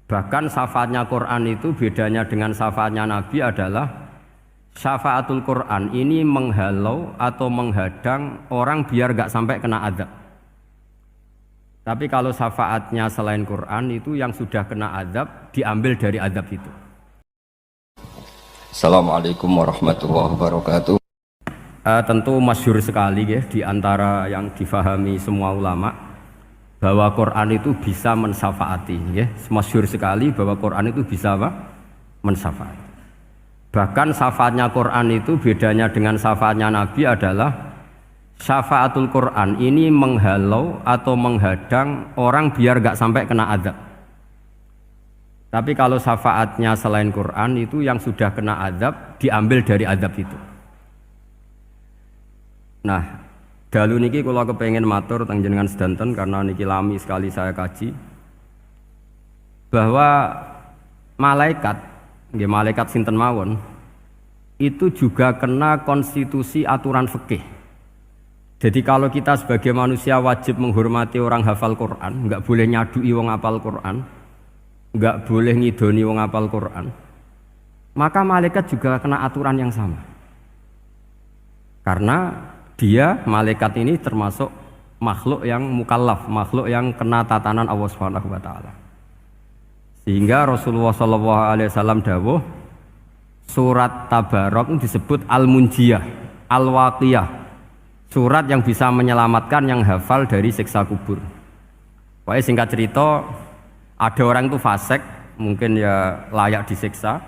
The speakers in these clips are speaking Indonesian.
Bahkan syafaatnya Quran itu bedanya dengan syafaatnya Nabi adalah syafaatul Quran ini menghalau atau menghadang orang biar gak sampai kena azab. Tapi kalau syafaatnya selain Quran itu yang sudah kena azab diambil dari azab itu. Assalamualaikum warahmatullahi wabarakatuh. Tentu masyhur sekali ya, di antara yang difahami semua ulama bahwa Quran itu bisa mensyafaati ya. Masyhur sekali bahwa Quran itu bisa apa? Mensyafaati. Bahkan syafaatnya Quran itu bedanya dengan syafaatnya Nabi adalah syafaatul Quran ini menghalau atau menghadang orang biar gak sampai kena azab. Tapi kalau syafaatnya selain Quran itu yang sudah kena azab diambil dari azab itu. Nah, dalu niki kula kepengin matur teng jenengan sedanten karena niki lami sekali saya kaji bahwa malaikat, nggih malaikat sinten mawon itu juga kena konstitusi aturan fikih. Jadi kalau kita sebagai manusia wajib menghormati orang hafal Quran, nggak boleh nyadui wong hafal Quran, nggak boleh ngidoni wong hafal Quran, maka malaikat juga kena aturan yang sama. Karena dia, malaikat ini termasuk makhluk yang mukallaf, makhluk yang kena tatanan Allah Subhanahu wa taala. Sehingga Rasulullah sallallahu alaihi wasallam dawuh surat Tabarok disebut Al-Munjiyah, Al-Waqiyah. Surat yang bisa menyelamatkan yang hafal dari siksa kubur. Pokoknya singkat cerita, ada orang itu fasik, mungkin ya layak disiksa.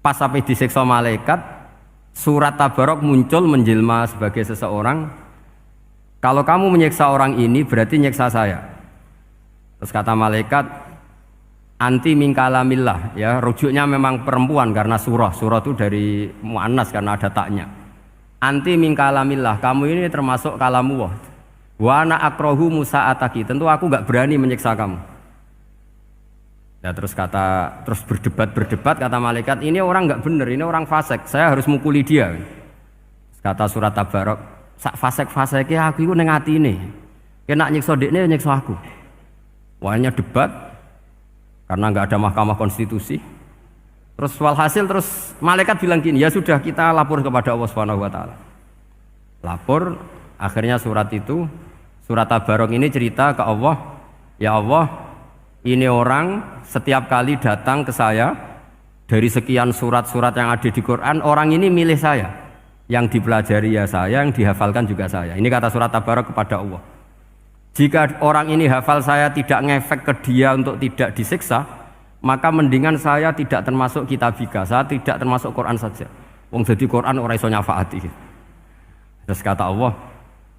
Pas sampai disiksa malaikat, surat Tabarok muncul menjelma sebagai seseorang. Kalau kamu menyiksa orang ini berarti nyiksa saya. Terus kata malaikat, anti min kalamillah, ya rujuknya memang perempuan karena surah itu dari muannas karena ada taknya. Anti min kalamillah, kamu ini termasuk kalamullah. Wa ana akrahu musa'ataki, tentu aku gak berani menyiksa kamu. Ya terus berdebat kata malaikat, ini orang nggak benar, ini orang fasik, saya harus mukuli dia. Kata surat Tabarok, sak fasik-fasiknya aku itu neng hati ini, kena nyiksa dekne nyiksa aku. Wahnya debat karena nggak ada mahkamah konstitusi. Terus walhasil terus malaikat bilang gini, ya sudah kita lapor kepada Allah Subhanahu wa taala. Lapor, akhirnya surat Tabarok ini cerita ke Allah, ya Allah, ini orang setiap kali datang ke saya dari sekian surat-surat yang ada di Quran, orang ini milih saya, yang dipelajari ya saya, yang dihafalkan juga saya. Ini kata surat Tabarok kepada Allah. Jika orang ini hafal saya tidak ngefek ke dia untuk tidak disiksa, maka mendingan saya tidak termasuk kitabika, saya tidak termasuk Quran saja. Wong jadi Quran ora iso nyafaati. Terus kata Allah,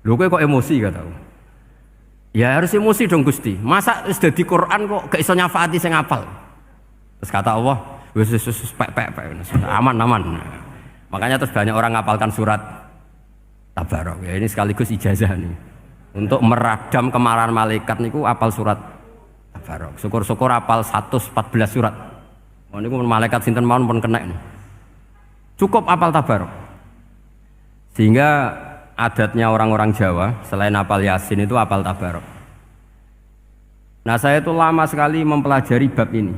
lho kowe kok emosi kata Allah. Ya harus emosi dong Gusti. Masa wis dadi Quran kok gak iso nyafaati sing hafal. Terus kata Allah, wis pek aman. Makanya terus banyak orang ngapalkan surat Tabarok. Ya ini sekaligus ijazah nih. Untuk meradam kemarahan malaikat niku apal surat Tabarok. Syukur-syukur apal 114 surat. Oh niku malaikat sinten mawon pun kena nih. Cukup apal Tabarok. Sehingga adatnya orang-orang Jawa selain apal Yasin itu apal Tabarok. Nah saya itu lama sekali mempelajari bab ini.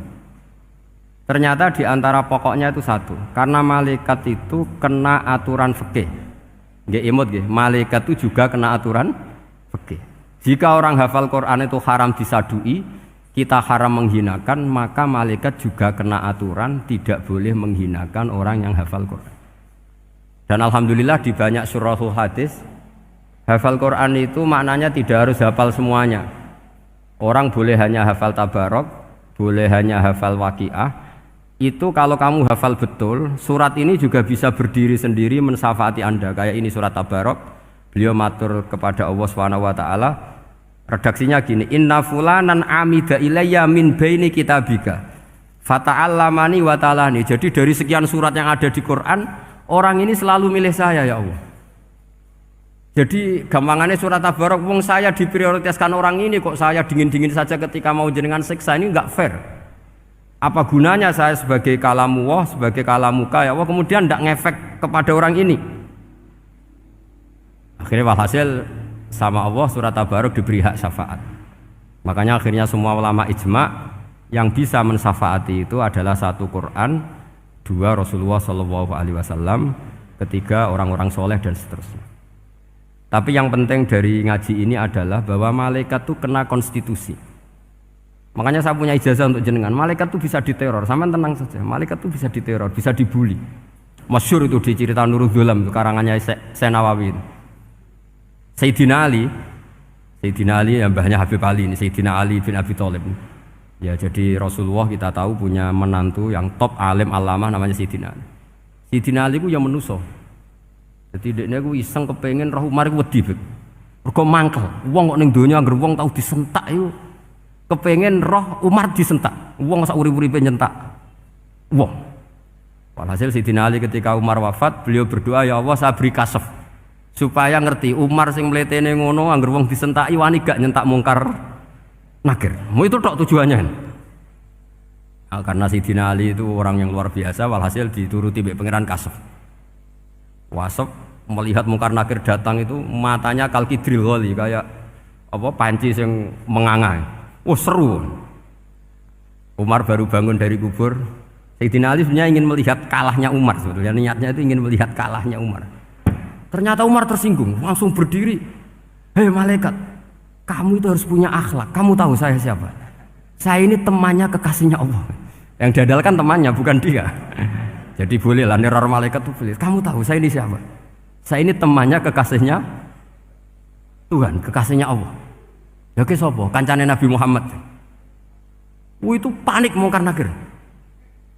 Ternyata di antara pokoknya itu satu, karena malaikat itu kena aturan fikih. Nggih imut nggih, malaikat itu juga kena aturan fikih. Jika orang hafal Quran itu haram disadui, kita haram menghinakan, maka malaikat juga kena aturan tidak boleh menghinakan orang yang hafal Quran. Dan alhamdulillah di banyak surahul hadis hafal Quran itu maknanya tidak harus hafal semuanya. Orang boleh hanya hafal Tabarok, boleh hanya hafal Waqiah. Itu kalau kamu hafal betul, surat ini juga bisa berdiri sendiri mensyafaati Anda. Kayak ini surat Tabarok, beliau matur kepada Allah Subhanahu wa taala. Redaksinya gini, inna fulanan amida ilayya min baini kitabika fata'allamani wa ta'alani. Jadi dari sekian surat yang ada di Quran, orang ini selalu milih saya ya Allah. Jadi gampangannya surat Tabarok, wong saya diprioritaskan orang ini kok saya dingin-dingin saja ketika mau jenengan siksa, ini enggak fair. Apa gunanya saya sebagai kalamullah, sebagai kalamuka ya Allah, kemudian enggak ngefek kepada orang ini. Akhirnya walhasil sama Allah surat Tabarok diberi hak syafaat. Makanya akhirnya semua ulama ijma yang bisa mensyafaati itu adalah satu Quran, dua Rasulullah Shallallahu Alaihi Wasallam, ketiga orang-orang soleh dan seterusnya. Tapi yang penting dari ngaji ini adalah bahwa malaikat itu kena konstitusi. Makanya saya punya ijazah untuk jenengan. Malaikat itu bisa diteror, sampean tenang saja. Malaikat itu bisa diteror, bisa dibully. Masyhur itu di cerita Nurul Dolam, karangannya Senawawi. Sayyidina Ali yang mbahnya Habib Ali ini, Sayyidina Ali bin Abi Thalib. Ya, jadi Rasulullah kita tahu punya menantu yang top alim alamah namanya Sayyidina Ali. Sayyidina Ali ku yang menuso. Jadi dekne ku iseng kepengin roh Umar ku wedi. Mergo mangkel. Wong kok ning donya anggere wong tau disentak iku kepengin roh Umar disentak. Wong sak urip-uripe nyentak wong. Walhasil Sayyidina Ali ketika Umar wafat, beliau berdoa, ya Allah saya beri kasaf supaya ngerti Umar sing mletene ngono anggere wong disentaki wani gak nyentak mungkar nakir. Mau itu tok tujuannya. Nah, karena Sayyidina Ali itu orang yang luar biasa, walhasil dituruti mbek pangeran kasaf. Wasaf melihat mungkar nakir datang itu matanya kalkidril wali kayak apa panci yang menganga. Oh seru. Umar baru bangun dari kubur. Sayyidina Ali sebenarnya ingin melihat kalahnya Umar sebetulnya, niatnya itu ingin melihat kalahnya Umar. Ternyata Umar tersinggung, langsung berdiri. Hei malaikat, kamu itu harus punya akhlak. Kamu tahu saya siapa? Saya ini temannya kekasihnya Allah. Yang diandalkan temannya bukan dia. Jadi bolehlah neror malaikat itu boleh. Kamu tahu saya ini siapa? Saya ini temannya kekasihnya Tuhan, kekasihnya Allah. Ya ke sapa? Kancane Nabi Muhammad. Itu panik mungkar nakir.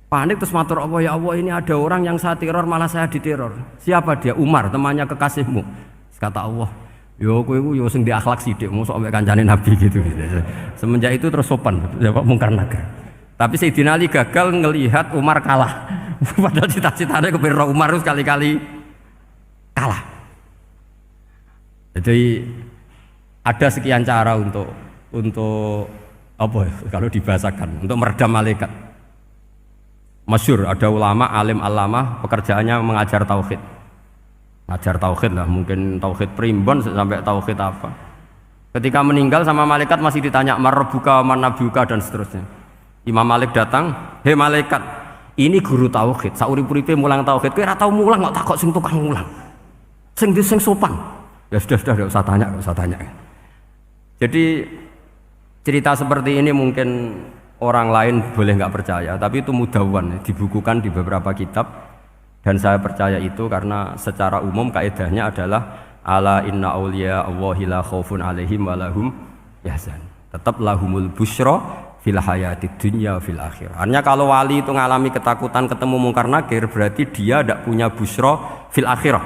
Panik terus matur Allah, ya Allah ini ada orang yang saya teror malah saya diteror. Siapa dia? Umar, temannya kekasihmu. Kata Allah, yo kowe iku yo sing di akhlak sithik, mosok ambek kancane Nabi gitu. Semenjak itu terus sopan jawab mungkar nakir. Tapi Sayyidina Ali gagal ngelihat Umar kalah. Padahal cita-citanya kepengin Umar sekali-kali kalah. Jadi ada sekian cara untuk apa kalau dibahasakan untuk meredam malaikat. Masyhur ada ulama alim alamah pekerjaannya mengajar tauhid. Ngajar tauhid lah, mungkin tauhid primbon sampai tauhid apa. Ketika meninggal sama malaikat masih ditanya marbuka manabuka dan seterusnya. Imam Malik datang, "Hei malaikat, ini guru tauhid, saurip-uripe mulang tauhid. Kowe ora tau mulang kok takok sing tukang mulang. Sing sing sopan." Ya sudah enggak usah tanya. Jadi cerita seperti ini mungkin orang lain boleh nggak percaya, tapi itu mudawwan, dibukukan di beberapa kitab, dan saya percaya itu karena secara umum kaidahnya adalah ala inna auliya Allahi la khaufun alaihim wa lahum yahzan. Tetap lahumul busyra fil hayatid dunya fil akhirah. Artinya kalau wali itu ngalami ketakutan ketemu mungkar nakir, berarti dia tidak punya busyra fil akhirah.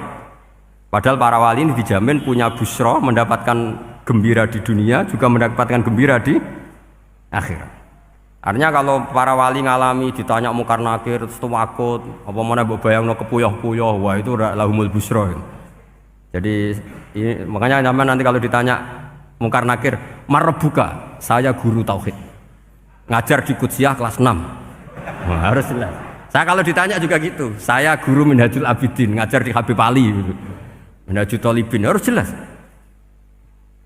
Padahal para wali ini dijamin punya busyra, mendapatkan gembira di dunia, juga mendapatkan gembira di akhirat. Artinya kalau para wali ngalami ditanya mungkar nakir terus takut, apa mana mbok bayangno kepuyah-puyah, wah itu lahumul busyra. Jadi ini, makanya zaman nanti kalau ditanya mungkar nakir, marbuka, saya guru tauhid. Ngajar di Qudsiyah kelas 6. Wah, harus jelas. Saya kalau ditanya juga gitu, saya guru Minhajul Abidin, ngajar di Habib Ali gitu. Minhajul Thalibin, harus jelas.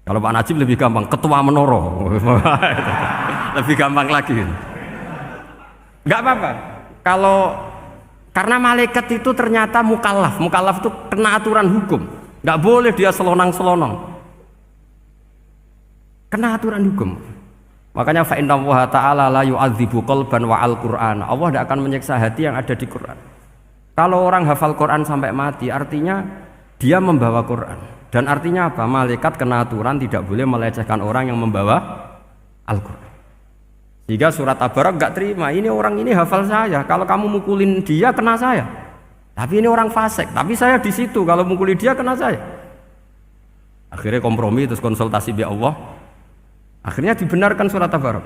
Kalau Pak Najib lebih gampang, ketua menoro. Lebih gampang lagi. Enggak apa-apa. Kalau karena malaikat itu ternyata mukallaf. Mukallaf itu kena aturan hukum. Enggak boleh dia selonang-selonong. Kena aturan hukum. Makanya fa inna Allah ta'ala la yu'adzibu qalban wa al-Qur'an. Allah tidak akan menyiksa hati yang ada di Quran. Kalau orang hafal Quran sampai mati, artinya dia membawa Quran. Dan artinya apa? Malaikat kena aturan tidak boleh melecehkan orang yang membawa Al-Quran. Jika surat Tabarak enggak terima, ini orang ini hafal saya. Kalau kamu mukulin dia kena saya. Tapi ini orang fasik. Tapi saya di situ. Kalau mukulin dia kena saya. Akhirnya kompromi terus konsultasi bi Allah. Akhirnya dibenarkan surat Tabarak.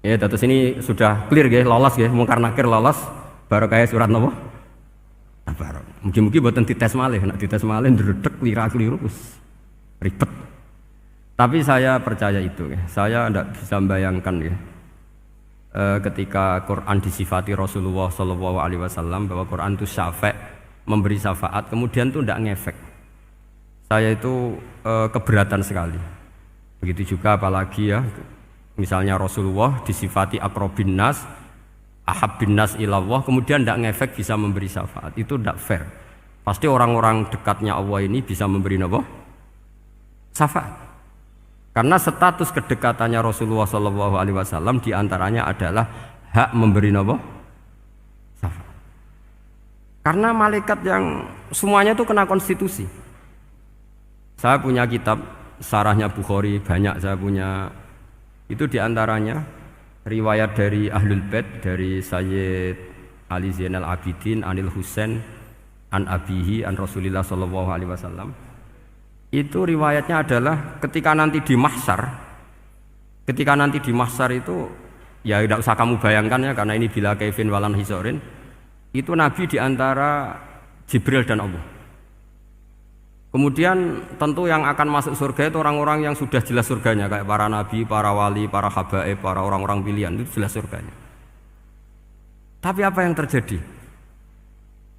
Ya, terus ini sudah clear ya, lolos ya, mungkar nakir lolos. Baru kayak surat apa? Tabarak. Mungkin buatan dites malih, nak dites malih ndredeg keliru ribet. Tapi saya percaya itu ya. Saya tidak bisa membayangkan ya. Ketika Quran disifati Rasulullah SAW bahwa Quran itu syafa', memberi syafaat, kemudian itu tidak ngefek. Saya itu keberatan sekali. Begitu juga apalagi ya Misalnya Rasulullah disifati akrobin nas, ahabbin nas ilallah, kemudian tidak ngefek bisa memberi syafaat. Itu tidak fair. Pasti orang-orang dekatnya Allah ini bisa memberi apa? Syafaat. Karena status kedekatannya Rasulullah SAW diantaranya adalah hak memberi apa? Syafaat. Karena malaikat yang semuanya itu kena konstitusi. Saya punya kitab syarahnya Bukhari banyak, saya punya itu diantaranya riwayat dari Ahlul Bait, dari Sayyid Ali Zainal Abidin Anil Husain an abihi an Rasulillah sallallahu alaihi wasallam. Itu riwayatnya adalah ketika nanti di mahsyar itu ya tidak usah kamu bayangkan ya, karena ini bila kaifin walan hisorin, itu Nabi diantara Jibril dan Allah. Kemudian tentu yang akan masuk surga itu orang-orang yang sudah jelas surganya, kayak para nabi, para wali, para habaib, para orang-orang pilihan, itu jelas surganya. Tapi apa yang terjadi?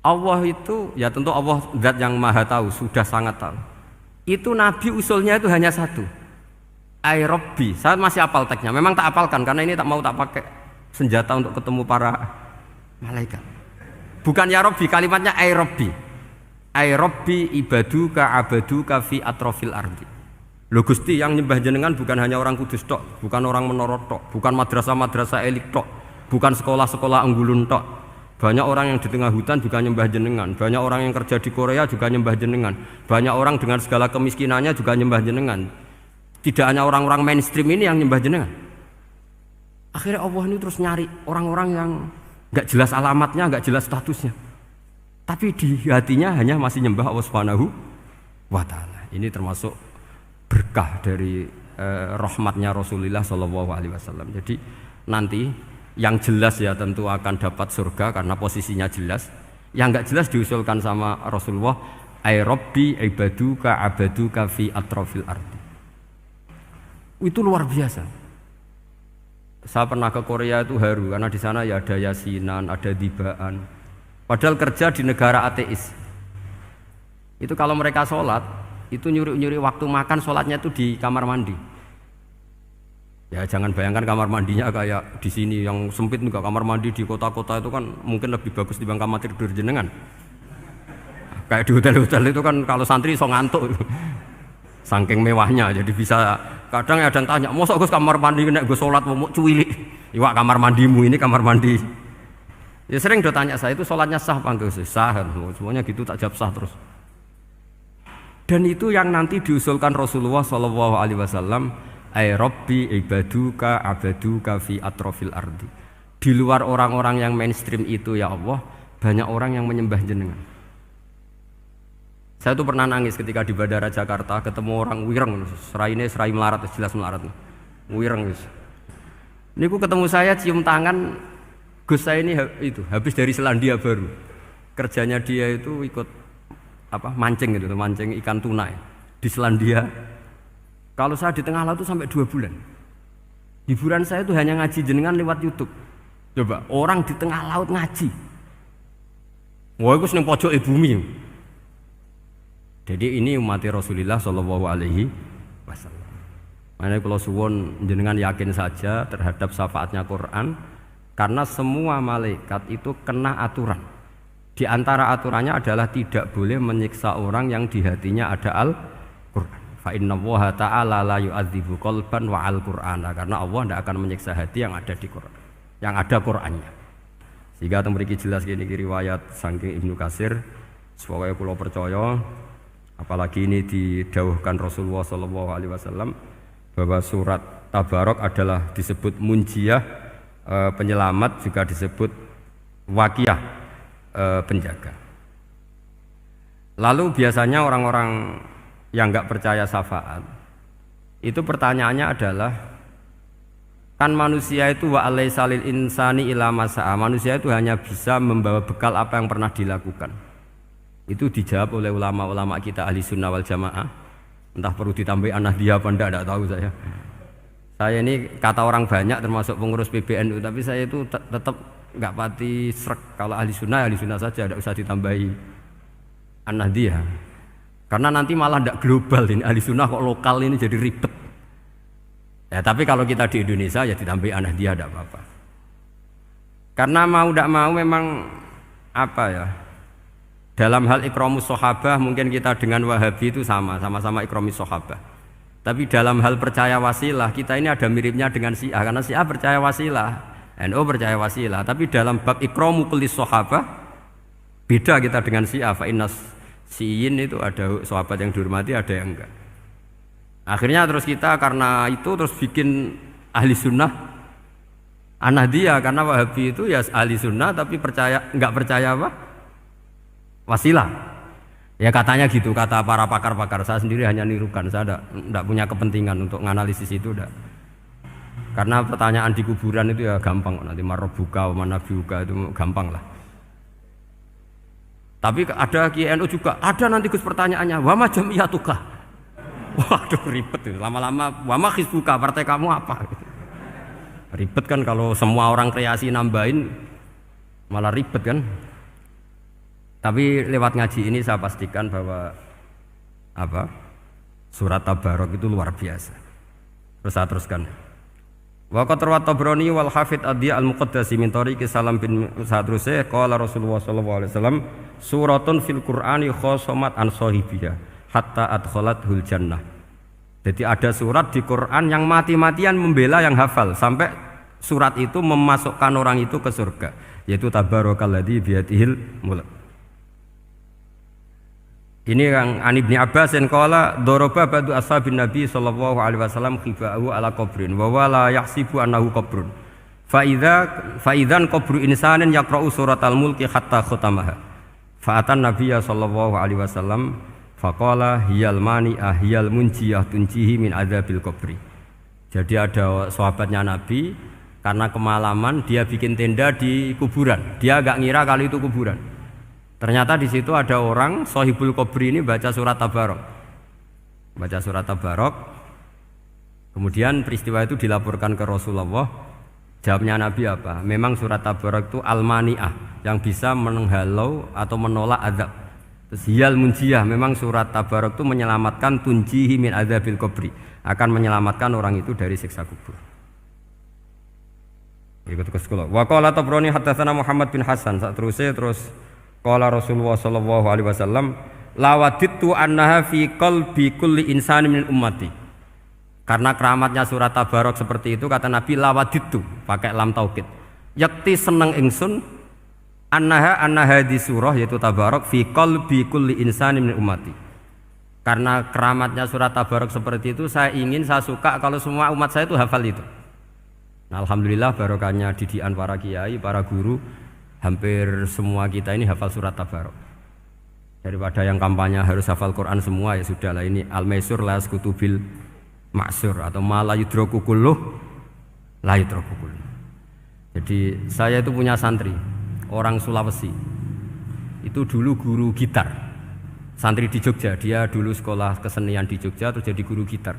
Allah itu, ya tentu Allah zat yang maha tahu, sudah sangat tahu. Itu Nabi usulnya itu hanya satu, Ai Rabbi. Saya masih hafal teksnya, memang tak hafalkan karena ini tak mau tak pakai senjata untuk ketemu para malaikat. Bukan ya Rabbi, kalimatnya Ai Rabbi. Ai Rabbi ibaduka abaduka fi atrofil ardi. Lho Gusti, yang nyembah jenengan bukan hanya orang Kudus tok, bukan orang Menara tok, bukan madrasah-madrasah elit tok, bukan sekolah-sekolah Anggulun tok. Banyak orang yang di tengah hutan juga nyembah jenengan, banyak orang yang kerja di Korea juga nyembah jenengan, banyak orang dengan segala kemiskinannya juga nyembah jenengan. Tidak hanya orang-orang mainstream ini yang nyembah jenengan. Akhirnya Allah ini terus nyari orang-orang yang gak jelas alamatnya, gak jelas statusnya, tapi di hatinya hanya masih nyembah Allah Subhanahu wa Ta'ala. Ini termasuk berkah dari rahmatnya Rasulullah Sallallahu Alaihi Wasallam. Jadi nanti yang jelas ya tentu akan dapat surga karena posisinya jelas. Yang enggak jelas diusulkan sama Rasulullah, Ai Rabbi ibaduka abaduka fi atrofil ardi. Itu luar biasa. Saya pernah ke Korea itu haru karena di sana ya ada yasinan, ada dibaan. Padahal kerja di negara ateis. Itu kalau mereka sholat, itu nyuri-nyuri waktu makan sholatnya itu di kamar mandi. Ya jangan bayangkan kamar mandinya kayak di sini yang sempit juga. Kamar mandi di kota-kota itu kan mungkin lebih bagus dibanding kamar tidur jenengan. Kayak di hotel-hotel itu kan kalau santri so ngantuk. Saking mewahnya, jadi bisa kadang ada yang tanya, mosok Gus kamar mandi nek gue sholat mau cuwilik. Iwak kamar mandimu ini kamar mandi. Ya sering do tanya saya itu sholatnya sah apa enggak? Sah, semuanya gitu tak jawab sah terus. Dan itu yang nanti diusulkan Rasulullah Sallallahu Alaihi Wasallam, Ai Rabbi ibaduka abaduka fi atrofil ardi. Di luar orang-orang yang mainstream itu ya Allah, banyak orang yang menyembah jenengan. Saya tuh pernah nangis ketika di Bandara Jakarta ketemu orang wireng, serai melarat, jelas melarat, wireng. Niku ketemu saya cium tangan. Gus saya ini itu habis dari Selandia Baru. Kerjanya dia itu ikut mancing gitu, mancing ikan tuna ya, di Selandia. Kalau saya di tengah laut itu sampai 2 bulan. Hiburan saya itu hanya ngaji jenengan lewat YouTube. Coba orang di tengah laut ngaji. Wah, itu seneng pojok bumi. Jadi ini umat Rasulullah Shallallahu Alaihi Wasallam. Makanya kalau suwon jenengan yakin saja terhadap syafaatnya Quran, karena semua malaikat itu kena aturan. Di antara aturannya adalah tidak boleh menyiksa orang yang di hatinya ada Al-Quran. Fa inna Allaha ta'ala la yu'adzibu qalban wa al-Qur'ana, karena Allah tidak akan menyiksa hati yang ada di Quran, yang ada Qurannya. Sehingga memiliki jelas gini riwayat saking Ibnu Katsir, supaya kula percaya, apalagi ini didhawuhkan Rasulullah sallallahu alaihi wasallam bahwa surat Tabarok adalah disebut munjiyah, penyelamat, juga disebut wakiyah, penjaga. Lalu biasanya orang-orang yang enggak percaya syafaat itu pertanyaannya adalah, kan manusia itu wa alaisa lil insani ila masa'a, manusia itu hanya bisa membawa bekal apa yang pernah dilakukan. Itu dijawab oleh ulama-ulama kita ahli sunnah wal jamaah. Entah perlu ditambahi anahdia apa enggak tahu saya. Saya ini kata orang banyak termasuk pengurus PBNU, tapi saya itu tetap enggak pati srek. Kalau ahli sunnah saja, tidak usah ditambahi anahdia. Karena nanti malah enggak global ini, ahli sunnah kok lokal ini jadi ribet. Ya tapi kalau kita di Indonesia ya ditambahi An-Nahdiyah tidak apa-apa. Karena mau tidak mau memang apa ya, dalam hal ikramus sahabah mungkin kita dengan Wahabi itu sama-sama ikramus sahabah. Tapi dalam hal percaya wasilah kita ini ada miripnya dengan Syiah, karena Syiah percaya wasilah, NU percaya wasilah. Tapi dalam bab ikramu kulis sahabah beda kita dengan Syiah. Fa innas Syiin itu ada sahabat yang dihormati, ada yang enggak. Akhirnya terus kita karena itu terus bikin ahli sunnah An-Nahdiyah, karena Wahabi itu ya ahli sunnah tapi enggak percaya apa? Wasilah. Ya katanya gitu, kata para pakar-pakar. Saya sendiri hanya nirukan, saya enggak punya kepentingan untuk menganalisis itu enggak. Karena pertanyaan di kuburan itu ya gampang, nanti marbuka wa manabiuka itu gampang lah. Tapi ada KNU juga, ada nanti Gus pertanyaannya, wa ma jamiyatuka. Waduh ribet itu, lama-lama wa ma hizbuka, partai kamu apa? Ribet kan kalau semua orang kreasi nambahin malah ribet kan. Tapi lewat ngaji ini saya pastikan bahwa apa? Surat Tabarok itu luar biasa. Terus saya teruskan. Wa qad rawat Tabrani wal Hafidz Ad-Diya al-Muqaddasi min tariqi Salam bin Sadrusih qala Rasulullah sallallahu alaihi wasallam suratun fil Qur'ani khosomat an sahibiha hatta adkhalathul jannah. Jadi ada surat di Quran yang mati-matian membela yang hafal sampai surat itu memasukkan orang itu ke surga, yaitu tabarakalladzi biyadihil mulk. Ini yang An Ibni Abbas yang qala daraba ba'du ashabin Nabi sallallahu alaihi wasallam khiba'u ala qabrin wa wala yahsibu annahu qabrun. Fa idzan qabru insanin yaqra'u suratal mulki hatta khatamaha. Fa atan Nabiyya sallallahu alaihi wasallam faqala hiyal mani'ah hiyal munjiyah tunjihi min adzabil qabri. Jadi ada sahabatnya Nabi karena kemalaman dia bikin tenda di kuburan. Dia enggak ngira kalau itu kuburan. Ternyata di situ ada orang Sohibul Qabri ini baca surat Tabarok. Baca surat Tabarok. Kemudian peristiwa itu dilaporkan ke Rasulullah. Jawabnya Nabi apa? Memang surat Tabarok itu al-mani'ah, yang bisa menghalau atau menolak azab. Terus hiyal munjiyah, memang surat Tabarok itu menyelamatkan tunjihi min adzabil qabri, akan menyelamatkan orang itu dari siksa kubur. Ikut ke sekolah. Wa qala Tabrani haddatsana Muhammad bin Hasan. Terus qala Rasulullah sallallahu alaihi wasallam lawadittu annaha fi qalbi kulli insani min ummati. Karena keramatnya surat Tabarok seperti itu, kata Nabi lawadittu pakai lam taukid. Yakti seneng ingsun annaha di surah yaitu Tabarok fi qalbi kulli insani min ummati. Karena keramatnya surat Tabarok seperti itu, saya suka kalau semua umat saya itu hafal itu. Nah, alhamdulillah barokahnya didikan para kiai, para guru, hampir semua kita ini hafal surat Tabarok. Daripada yang kampanye harus hafal Quran semua, ya sudahlah, ini al-maisur la yasqutubil ma'sur atau ma la yudraku kulluh la yudraku kulluh. Jadi saya itu punya santri orang Sulawesi. Itu dulu guru gitar. Santri di Jogja, dia dulu sekolah kesenian di Jogja terus jadi guru gitar.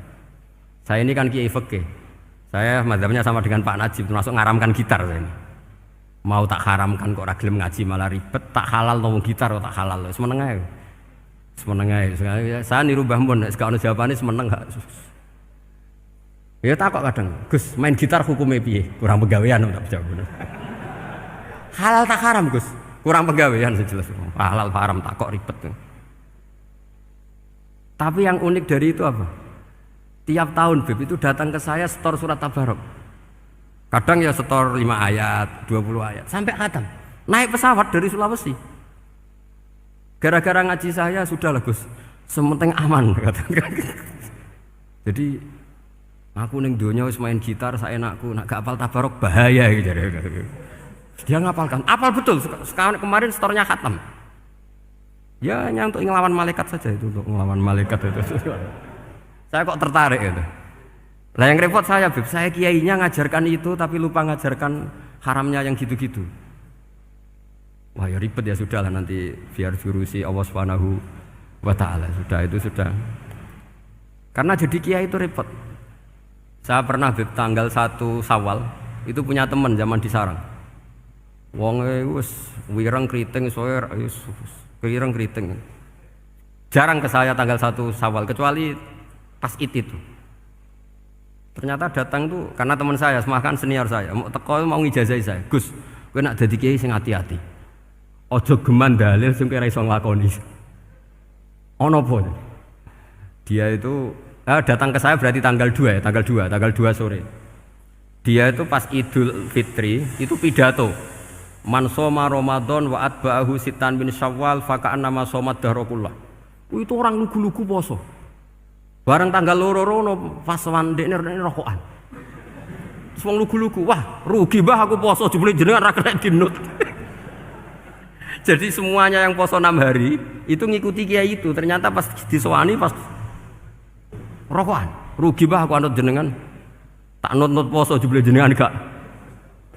Saya ini kan kiai fikih. Saya mazhabnya sama dengan Pak Najib, termasuk ngaramkan gitar saya ini. Mau tak haramkan kok ora gelem ngaji malah ribet, tak halal to gitar kok tak halal. Semeneng ae. Semeneng ae. Saya niru Mbah Mun nek gak ono jawabane semeneng gak. Ya takok kadang, Gus, main gitar hukumnya piye? Kurang pegawean tak jawab. Halal tak haram, Gus? Kurang pegawean sejelas. Halal haram takok ribet. Tapi yang unik dari itu apa? Tiap tahun Beb itu datang ke saya setor surat Tabarok. Kadang ya setor 5 ayat, 20 ayat, sampai khatam. Naik pesawat dari Sulawesi. Gara-gara ngaji saya, sudahlah Gus, sementing aman. Jadi aku ning donya wis main gitar saenakku, nak gak apal Tabarok bahaya gitu. Dia ngapalkan, apal betul. Sekarang kemarin setornya khatam. Ya hanya untuk ngelawan malaikat saja itu, untuk ngelawan malaikat itu. Saya kok tertarik itu. Lah yang repot saya, Beb, saya kiainya ngajarkan itu tapi lupa ngajarkan haramnya yang gitu-gitu. Wah ya ribet ya, sudahlah nanti biar diurusi Allah Subhanahu wa taala. Sudah itu sudah. Karena jadi kiai itu repot. Saya pernah Beb tanggal 1 Syawal itu punya teman zaman di Sarang. Wonge wis wireng kriting soe wis wireng kriting. Jarang ke saya tanggal 1 Syawal kecuali pas itu. Ternyata datang tuh karena teman saya, semakan senior saya, mau teko mau ngijazahi saya. Gus, kowe nak dadi kiai sing hati-hati. Aja geman dalil sing kira iso nglakoni. Ono apa? Dia itu datang ke saya berarti tanggal 2 ya, tanggal 2 sore. Dia itu pas Idul Fitri itu pidato. Man shoma Ramadan wa atba'ahu sitan bin Syawal fa ka'annama shomat dahrakullah. Itu orang lugu-lugu poso. Bareng tanggal loro pas wandekne rokokan. Terus wong lugu-lugu, wah rugi mbah aku poso jebule jenengan ra kena dinut. Jadi semuanya yang poso 6 hari itu ngikuti kiai itu. Ternyata pas disowani pas rokokan. Rugi mbah aku anut jenengan. Tak nut-nut poso jebule jenengan gak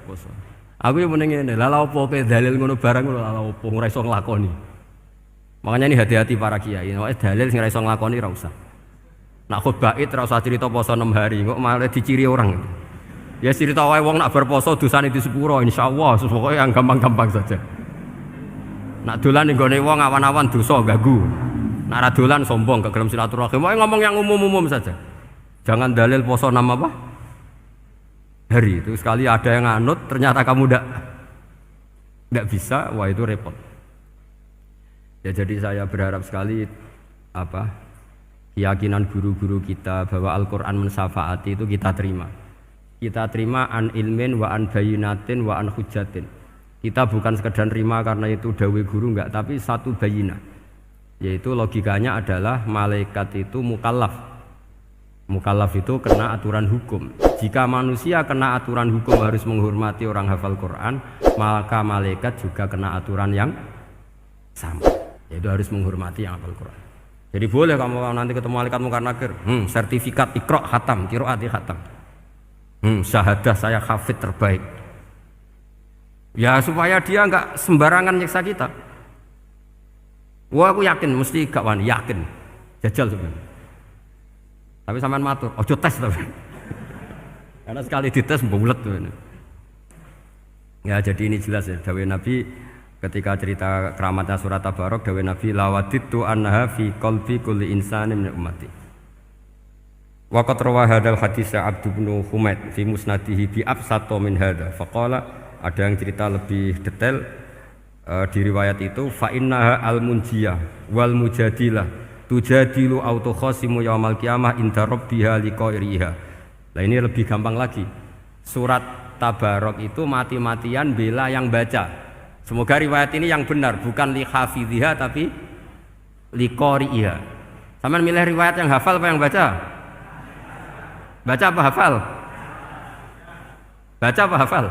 poso. Aku yo meneng ngene, lha opo kowe dalil ngono barang ngono lha opo ora iso nglakoni. Makanya ini hati-hati para kiai. Nek dalil sing ora iso nglakoni ora usah. Nak khutbah Id ora usah cerita poso 6 hari, kok malah diciri orang. Ya cerita wae wong nak berposo dosane di sepuro insyaallah, pokoke yang gampang-gampang saja. Nak dolan ning gone wong awan-awan dosa ganggu. Nak ra dolan sombong gak gelem silaturahim. Pokoke ngomong yang umum-umum saja. Jangan dalil poso 6 apa? Hari itu sekali ada yang nganut ternyata kamu ndak bisa, wah itu repot. Ya jadi saya berharap sekali keyakinan guru-guru kita bahwa Al-Quran mensafaati itu kita terima. Kita terima an ilmin wa an bayinatin wa an hujatin. Kita bukan sekedar terima karena itu dawe guru enggak, tapi satu bayinah. Yaitu logikanya adalah malaikat itu mukallaf. Mukallaf itu kena aturan hukum. Jika manusia kena aturan hukum harus menghormati orang hafal Quran, maka malaikat juga kena aturan yang sama. Yaitu harus menghormati yang hafal Quran. Jadi boleh kamu nanti ketemu malaikat mungkar nakir, sertifikat Iqra khatam, qiraati khatam. Syahadah saya hafid terbaik. Ya supaya dia enggak sembarangan nyiksa kita. Wah aku yakin mesti gak wani, yakin. Jajal sebenarnya. Tapi sampean matur, ojo tes tapi. Karena sekali dites bulet tuh. Ya jadi ini jelas ya, dawuh Nabi ketika cerita keramatnya surat Tabarok, dawuh Nabi lawaditu annaha fi qalbi kulli insanin min ummati. Wa qad rawa hadzal hadits Abdu bin Humaid fi musnadihi bi absato min hadza. Faqala ada yang cerita lebih detail di riwayat itu fa innaha al-munjiyah wal mujadilah tujadilu autokhosimu yaumal qiyamah inda rabbiha liqairiha. Nah ini lebih gampang lagi. Surat Tabarok itu mati-matian bela yang baca. Semoga riwayat ini yang benar, bukan li hafidhiha tapi liqairiha. Sampeyan milih riwayat yang hafal apa yang baca? Baca apa hafal? Baca apa hafal?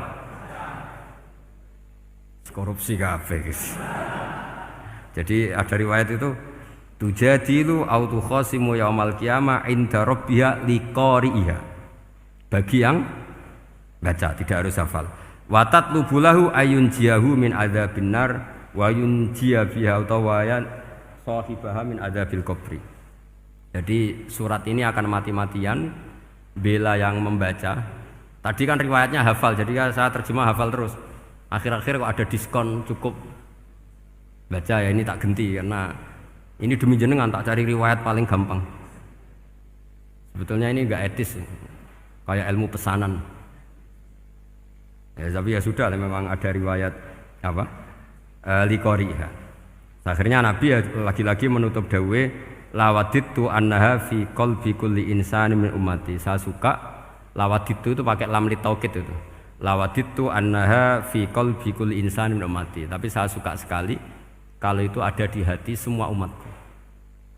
Korupsi kabeh. Jadi ada riwayat itu tujadilu autu khosimu yaumal qiyamah inda rabbiha liqari'iha. Bagi yang baca tidak harus hafal. Watat lubulahu ayun jiahu min adzabin nar wa yunjiya biha utawayan sahibaha min adzabil qabri. Jadi surat ini akan mati-matian bela yang membaca. Tadi kan riwayatnya hafal, jadi saya terjemah hafal terus. Akhir-akhir kok ada diskon cukup baca ya ini tak genti karena ini demi jenengan tak cari riwayat paling gampang. Sebetulnya ini enggak etis, kayak ilmu pesanan. Ya tapi ya sudah, memang ada riwayat apa? Liqariha. Akhirnya Nabi ya lagi-lagi menutup dawe lawaditu annaha fi qalbi kulli insanin min ummati. Saya suka lawaditu itu pakai lam li taukid itu. Lawaditu annaha fi qalbi kulli insanin min ummati. Tapi saya suka sekali kalau itu ada di hati semua umatku.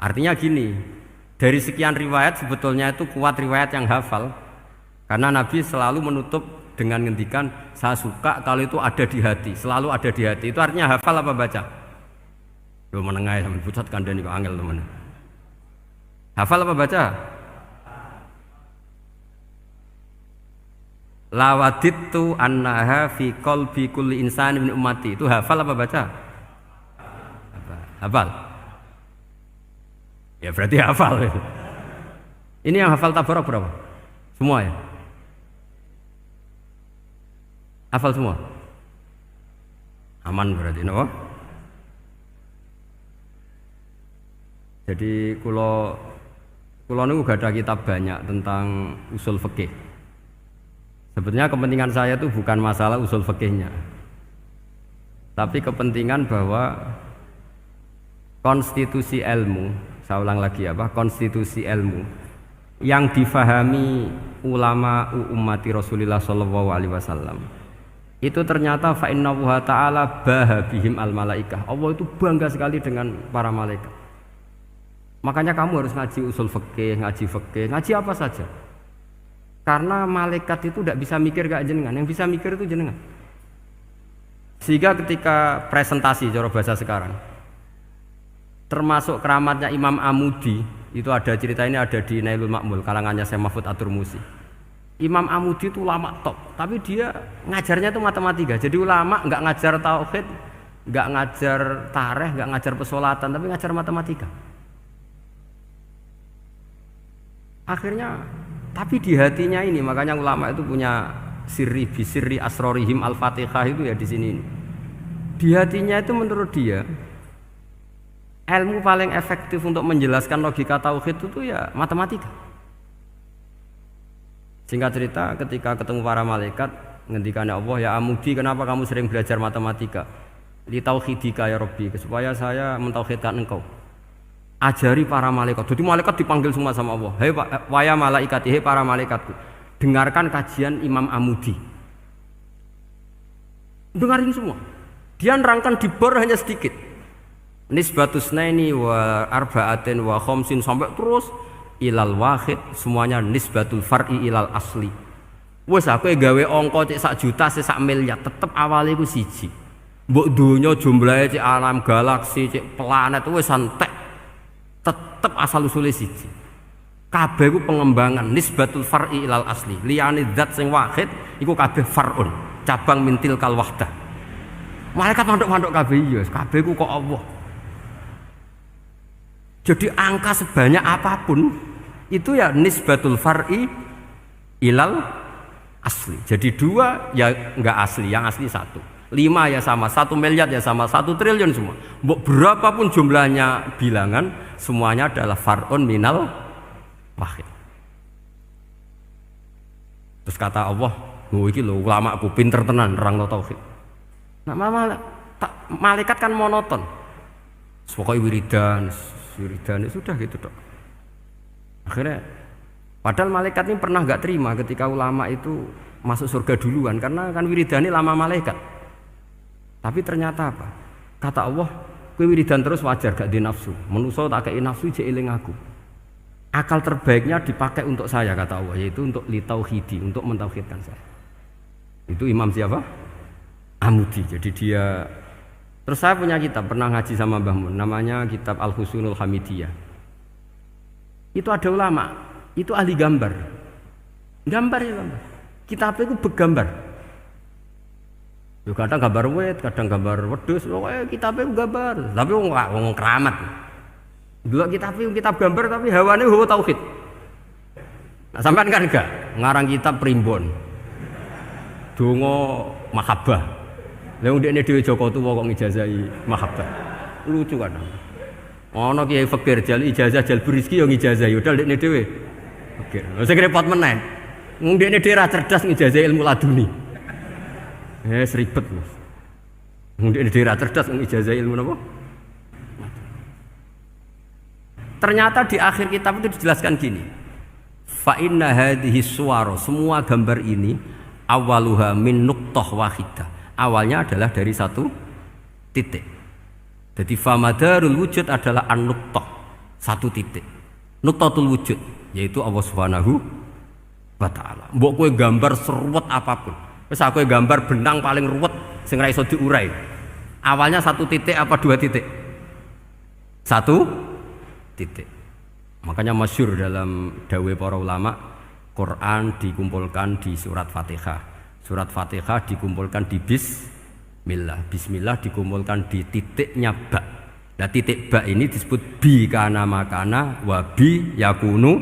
Artinya gini, dari sekian riwayat sebetulnya itu kuat riwayat yang hafal. Karena Nabi selalu menutup dengan ngendikan saya suka kalau itu ada di hati, selalu ada di hati. Itu artinya hafal apa baca? Loh menengah sampai pucat kandani kok angel teman. Hafal apa baca? Lawaditu annaha fi qalbi kulli insanin min ummati. Itu hafal apa baca? Hafal. Ya berarti hafal. Ini yang hafal Tabarok berapa? Semua ya? Hafal semua? Aman berarti, no? Jadi kalau Kulo niku gak ada kitab banyak tentang usul fikih. Sebetulnya kepentingan saya itu bukan masalah usul fikihnya, tapi kepentingan bahwa konstitusi ilmu, saya ulang lagi konstitusi ilmu yang difahami ulama ummati Rasulullah sallallahu alaihi wasallam itu ternyata fa innahu ta'ala bahabihim al malaikah. Allah itu bangga sekali dengan para malaikat. Makanya kamu harus ngaji usul fikih, ngaji apa saja. Karena malaikat itu tidak bisa mikir kayak jenengan, yang bisa mikir itu jenengan. Sehingga ketika presentasi cara bahasa sekarang, termasuk keramatnya Imam Amudi, itu ada cerita ini ada di Nailul Ma'mul karangannya Syekh Mahfud At-Turmusi. Imam Amudi itu ulama top, tapi dia ngajarnya itu matematika. Jadi ulama nggak ngajar tauhid, nggak ngajar tarikh, nggak ngajar pesolatan, tapi ngajar matematika. Akhirnya, tapi di hatinya ini, makanya ulama itu punya bisirri asrorihim al-fatihah itu ya di sini. Di hatinya itu menurut dia ilmu paling efektif untuk menjelaskan logika tauhid itu ya matematika. Singkat cerita, ketika ketemu para malaikat, ngendikannya Allah, ya Amudi, kenapa kamu sering belajar matematika? Li tauhidika ya Rabbi, supaya saya mentauhidkan engkau. Ajari para malaikat. Jadi malaikat dipanggil semua sama Allah. Hei waya malaikati, hei para malaikatku, dengarkan kajian Imam Amudi. Dengarin semua. Dia nerangkan di bor hanya sedikit. Nisbatus naini wa arba'atin wa khamsin sampai terus ilal wahid, semuanya nisbatul far'i ilal asli. Wes aku gawe angka cek 1 juta cek 1 miliar, tetep awalnya iku siji. Mbok donya jumlahe cek alam galaksi cek planet wes santek. Tetep asal usulnya siji. Kabeh iku pengembangan nisbatul far'i ilal asli. Liyane zat sing wahid iku kabeh far'un, cabang mintil kal wahdah. Malaikat manduk-manduk kabeh ya, kabeh iku kok Allah. Jadi angka sebanyak apapun itu ya nisbatul far'i ilal asli. Jadi 2 ya enggak asli, yang asli 1. 5 ya sama, 1 miliar ya sama, 1 triliun semua. Berapapun jumlahnya bilangan, semuanya adalah far'un minal wahid. Terus kata Allah, iki lho ulama aku pinter tenan nerangno tauhid. Nah, malaikat kan monoton. Pokoknya wiridan sudah gitu dok. Akhirnya padahal malaikat ini pernah nggak terima ketika ulama itu masuk surga duluan, karena kan wiridan ini lama malaikat. Tapi ternyata apa? Kata Allah, kowe wiridan terus wajar gak di nafsu. Manusa tak kei nafsu jek eling aku. Akal terbaiknya dipakai untuk saya, kata Allah, yaitu untuk litauhidi, untuk mentauhidkan saya. Itu Imam siapa? Amudi. Jadi dia. Terus saya punya kitab, pernah ngaji sama Mbah Mun, namanya kitab Al-Husunul Hamidiyah. Itu ada ulama, itu ahli gambar. Gambar. Kitabnya itu bergambar. Kadang gambar wet, kadang gambar wedhus, pokoknya kitabnya gambar. Tapi wong keramat. Dua kitab gambar tapi hawane hawa tauhid. Nah, sampean kan enggak ngarang kitab primbon. Donga mahabbah. Lah ndekne dhewe Joko Tuwa kok ngijazahi mahabbah. Lucu kan. Ana Kiai Fakir jal ijazah jalbur rezeki yo ngijazahi udah ndekne dhewe. Fakir. Sing repot menen. Ndekne dhewe ra cerdas ngijazahi ilmu laduni. Seribet Mas. Ndekne dhewe ra cerdas ngijazahi ilmu napa? Ternyata di akhir kitab itu dijelaskan gini. Fa inna hadhihi suwara, semua gambar ini awaluha min nuqtah wahidah. Awalnya adalah dari 1 titik. Jadi famadarul wujud adalah an-nuqtah, 1 titik. Nuqtatul wujud yaitu Allah Subhanahu wa taala. Mbok kowe gambar seruwet apapun. Wis aku gambar benang paling ruwet sing ra iso diurai. Awalnya 1 titik apa 2 titik? 1 titik. Makanya masyhur dalam dawuh para ulama, Quran dikumpulkan di surat Fatihah. Surat Fatihah dikumpulkan di Bismillah. Bismillah dikumpulkan di titiknya ba. Nah titik ba ini disebut bi kana makana wa bi yakunu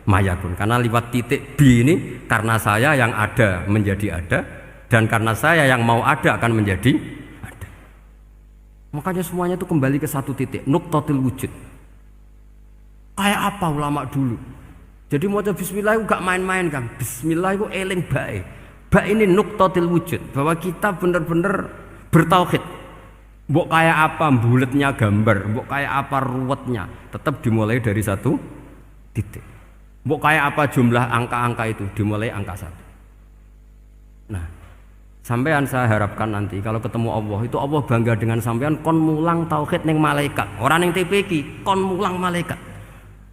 mayakun. Karena lewat titik bi ini karena saya yang ada menjadi ada, dan karena saya yang mau ada akan menjadi ada. Makanya semuanya itu kembali ke 1 titik, nuqtatul wujud. Kayak apa ulama dulu? Jadi mau bismillah itu gak main-main kan. Bismillah itu eling bae. Bae ini nuqtatil wujud, bahwa kita benar-benar bertauhid. Mbok kayak apa buletnya gambar, mbok kayak apa ruwetnya, tetap dimulai dari satu titik. Mbok kayak apa jumlah angka-angka itu, dimulai angka satu. Nah, sampean saya harapkan nanti kalau ketemu Allah itu Allah bangga dengan sampean kon mulang tauhid ning malaikat, orang ning TPQ kon mulang malaikat.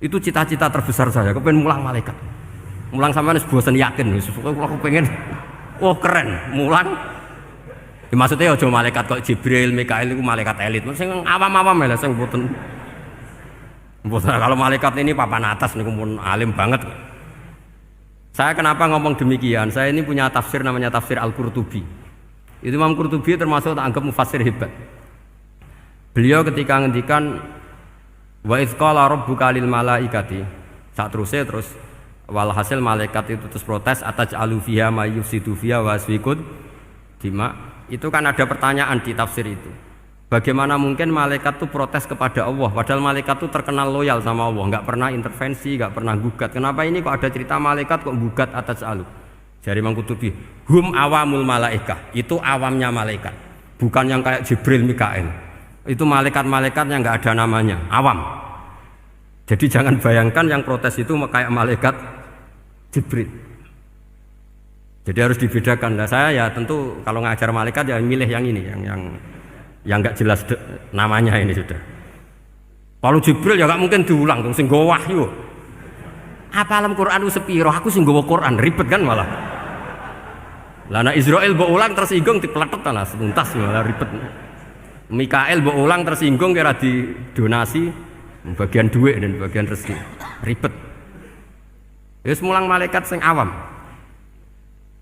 Itu cita-cita terbesar saya, kepengen mulang malaikat. Mulang sampean wis bosen yakin, wis aku pengen oh keren, mulang. Ya, maksudnya aja malaikat kok Jibril, Mikail itu malaikat elit. Sing awam-awam ya sing mboten. Kalau malaikat ini papan atas niku pun alim banget. Saya kenapa ngomong demikian? Saya ini punya tafsir namanya tafsir Al-Qurtubi. Itu Imam Qurtubi termasuk tak anggap mufassir hebat. Beliau ketika ngendikan wa idz qala rabbuka lil malaikati, sak terus walhasil malaikat itu terus protes ataj'alu fiha may yufsidu fiha wa yasfikud dima. Itu kan ada pertanyaan di tafsir itu. Bagaimana mungkin malaikat itu protes kepada Allah, padahal malaikat itu terkenal loyal sama Allah, nggak pernah intervensi, nggak pernah gugat. Kenapa ini kok ada cerita malaikat kok gugat atas alu? Jadi Imam Qurtubi, hum awamul malaikah, itu awamnya malaikat, bukan yang kayak Jibril, Mikail. Itu malaikat-malaikat yang nggak ada namanya, awam. Jadi jangan bayangkan yang protes itu kayak malaikat Jibril. Jadi harus dibedakan. Nah, saya ya tentu kalau ngajar malaikat ya milih yang ini, yang nggak jelas namanya ini sudah. Kalau Jibril ya nggak mungkin diulang, sing nggawa wahyu. Apa alam Quran itu sepiro? Aku sing nggawa Quran ribet kan malah. Lah nek Israil mbok ulang tersinggung dipletet lah tuntas malah ribet. Mikael mbok ulang tersinggung kira di donasi bagian duit dan bagian rezeki. Ribet. Wis mulang malaikat sing awam.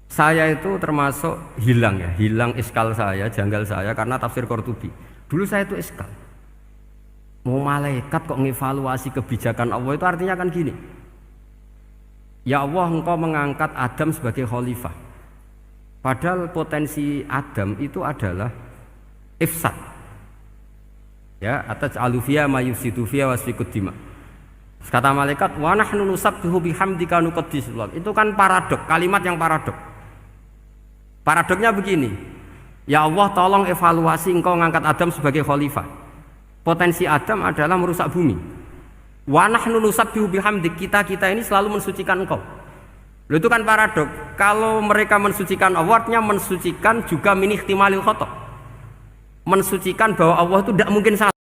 Saya itu termasuk hilang iskal saya, janggal saya karena tafsir Qurtubi. Dulu saya itu iskal. Mau malaikat kok ngevaluasi kebijakan Allah itu artinya kan gini. Ya Allah, engkau mengangkat Adam sebagai khalifah. Padahal potensi Adam itu adalah ifsad. Ya, ataj'alu fiha may yufsidu fiha wa yasfikud dima. Kata malaikat, wa nahnu nusabbihu bihamdika nuqaddisu lak. Itu kan paradok, kalimat yang paradok. Paradoknya begini, ya Allah tolong evaluasi engkau ngangkat Adam sebagai khalifah. Potensi Adam adalah merusak bumi. Wa nahnu nusabbihu bihamdik, kita ini selalu mensucikan engkau. Loh, itu kan paradok. Kalau mereka mensucikan Allah, artinya mensucikan juga min ihtimalil khata'. Mensucikan bahwa Allah itu tidak mungkin salah.